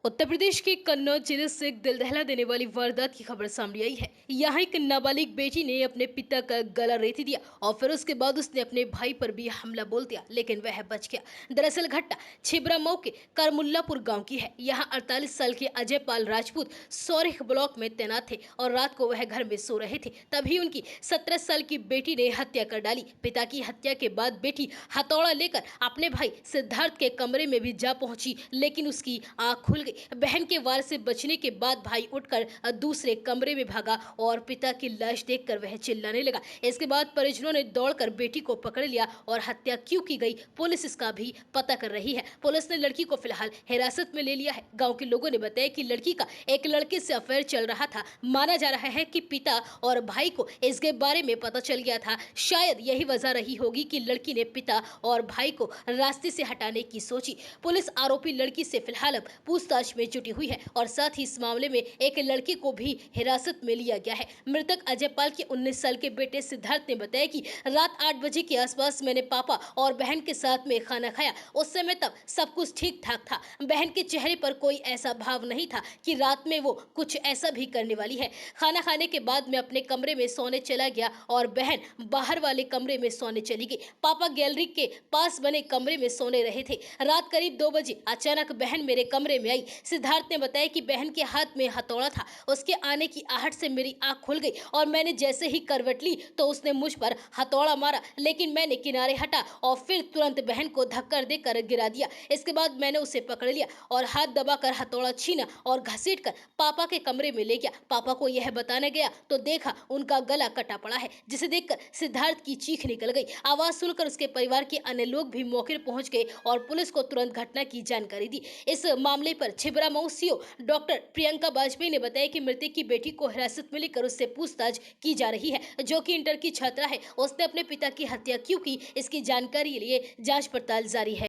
उत्तर प्रदेश के कन्नौज जिले से एक दिल दहला देने वाली वारदात की खबर सामने आई है। यहाँ एक नाबालिग बेटी ने अपने पिता का गला रेत दिया और फिर उसके बाद उसने अपने भाई पर भी हमला बोल दिया, लेकिन वह बच गया। दरअसल घटना छिबरामऊ के करमुल्लापुर गांव की है। यहाँ 48 साल के अजय पाल राजपूत सौरिख ब्लॉक में तैनात थे और रात को वह घर में सो रहे थे। तभी उनकी 17 साल की बेटी ने हत्या कर डाली। पिता की हत्या के बाद बेटी हथौड़ा लेकर अपने भाई सिद्धार्थ के कमरे में भी जा पहुंची, लेकिन उसकी आंख खुल गई। बहन के वार से बचने के बाद भाई उठकर दूसरे कमरे में भागा और पिता की लाश देखकर वह चिल्लाने लगा। इसके बाद परिजनों ने दौड़कर बेटी को पकड़ लिया और हत्या क्यों की गई, पुलिस इसका भी पता कर रही है। पुलिस ने लड़की को फिलहाल हिरासत में ले लिया है। गांव के लोगों ने बताया कि लड़की का एक लड़के से अफेयर चल रहा था। माना जा रहा है कि पिता और भाई को इसके बारे में पता चल गया था। शायद यही वजह रही होगी कि लड़की ने पिता और भाई को रास्ते से हटाने की सोची। पुलिस आरोपी लड़की से फिलहाल अब पूछताछ में जुटी हुई है और साथ ही इस मामले में एक लड़के को भी हिरासत में लिया गया है। मृतक अजय पाल के 19 साल के बेटे सिद्धार्थ ने बताया कि रात 8 बजे के आसपास मैंने पापा और बहन के साथ में खाना खाया। उस समय तब सब कुछ ठीक ठाक था। बहन के चेहरे पर कोई ऐसा भाव नहीं था कि रात में वो कुछ ऐसा भी करने वाली है। खाना खाने के बाद मैं अपने कमरे में सोने चला गया और बहन बाहर वाले कमरे में सोने चली गई। पापा गैलरी के पास बने कमरे में सोने रहे थे। रात करीब 2 बजे अचानक बहन मेरे कमरे में आई। सिद्धार्थ ने बताया कि बहन के हाथ में हथौड़ा था। उसके आने की आहट से मेरी आंख खुल गई और मैंने जैसे ही करवट ली तो उसने मुझ पर हथौड़ा मारा, लेकिन मैंने किनारे हटा और फिर तुरंत बहन को धक्कर देकर गिरा दिया। इसके बाद मैंने उसे पकड़ लिया और हाथ दबाकर हथौड़ा छीना और घसीटकर पापा के कमरे में ले गया। पापा को यह बताने गया तो देखा उनका गला कटा पड़ा है, जिसे देखकर सिद्धार्थ की चीख निकल गई। आवाज सुनकर उसके परिवार के अन्य लोग भी मौके पर पहुंच गए और पुलिस को तुरंत घटना की जानकारी दी। इस मामले पर छिबरामऊ सीओ डॉक्टर प्रियंका वाजपेयी ने बताया कि मृतक की बेटी को हिरासत में लेकर उससे पूछताछ की जा रही है, जो कि इंटर की छात्रा है। उसने अपने पिता की हत्या क्यों की, इसकी जानकारी के लिए जांच पड़ताल जारी है।